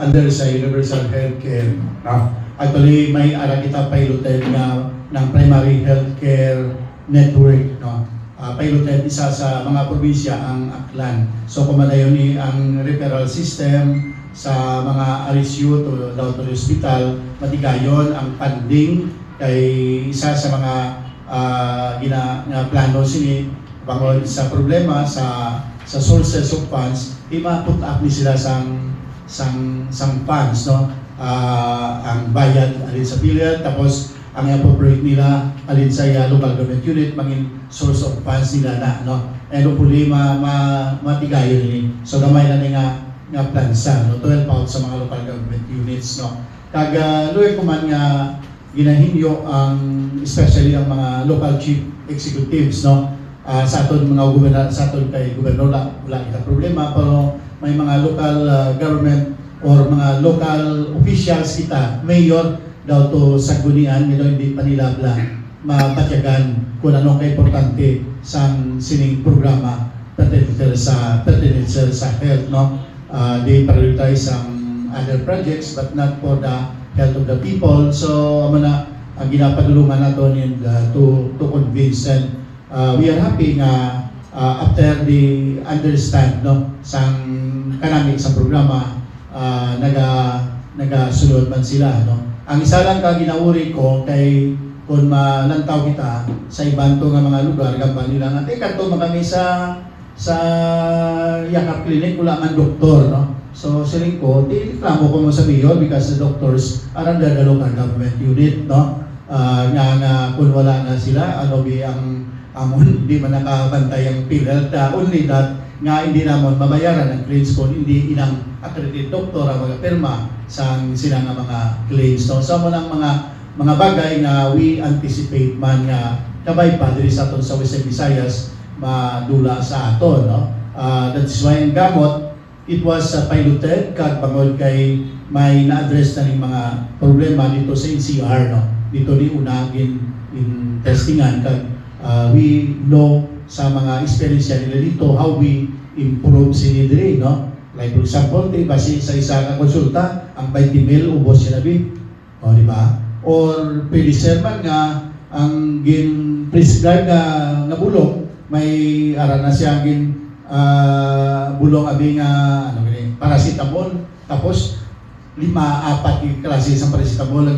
under sa Universal Healthcare. Actually, may ara kita piloted ng primary healthcare network. Piloted isa sa mga probinsya ang Aklan. So kumadayon ni ang referral system sa mga RSU to the hospital, matigayon ang funding kay isa sa mga plano sini bangod sa problema sa sources of funds, i-put up ni sila sang funds, no? Ang bayad alin sa billiard, tapos ang appropriate nila alin sa local government unit, maging source of funds nila na, no? And hopefully matigayon ni. So gamay na ni nga plansa, no? 12 out sa mga local government units, no? Luoy ko man nga ginahinyo ang especially ang mga local chief executives, no? Sa aton mga sa aton kay gobernador wala kita problema, pero may mga local government or mga local officials kita, mayor daw to sagunian nila, hindi pa nila mapatyagan kung ano ka-importante sa sining programa pertinente sa health, no? They prioritize some other projects but not for the health of the people. So ang ginapadulungan nato to convince, and we are happy nga after the understand, no, sang kanami sa programa nagasulod man sila, no. Ang isa lang ka ginauri ko kay kung malantaw kita sa ibang to nga mga lugar gampan nila nga kanto makami sa Yakap Clinic wala man doktor, no. So siling ko di reklamo ko mo sa mayor because the doctors are under the local government unit, no. Nga kung wala na sila ang amon di man nakabantay ang PhilHealth, only that nga hindi namon mabayaran ang claims kung hindi inang accredited doktor ang mga pirma sa sila nga mga claims, no? So mga bagay nga we anticipate man nga kabay pa diri sa aton sa Western Visayas madula sa aton, no? That's why ang gamot it was piloted kag bangod kay may na-address na ning mga problema dito sa NCR, no? Dito ni una in testingan kag we know sa mga experience nila dito how we improve sinidri, no? Like for example, di ba sa isa ka konsulta ang 20 mil ubos sinabi, o di ba? Or pwede serman nga ang gin-prescribe nga bulong may ara na siya bulong abi nga paracetamol, tapos 5-4 yung klase sa paracetamol ang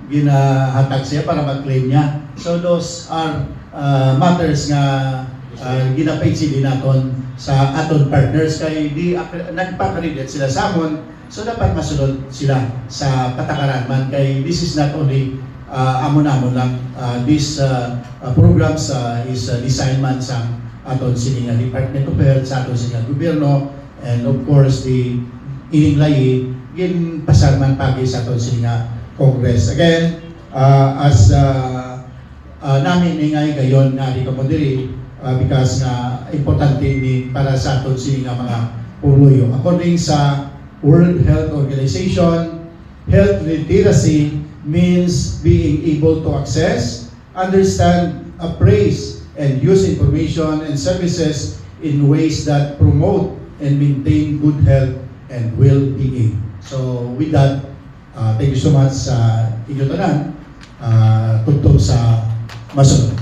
ginahatag siya para mag-claim niya. So those are matters nga ginapaitsili naton sa aton partners kay di nagpa-credit sila sa amon, so dapat masunod sila sa patakaran man kay this is not only amon lang, this programs is designed man sa aton sining Department of Health, sa aton sining gobyerno, and of course the ining layi gin pasar man pagi sa aton sining Congress. Again, as namin ingay gayon nga di ko diri because nga importante ni para sa aton sining mga puluyo. According sa World Health Organization, health literacy means being able to access, understand, appraise, and use information and services in ways that promote and maintain good health and well-being. So with that, thank you so much sa inyo tanan. Tugtog sa masunod.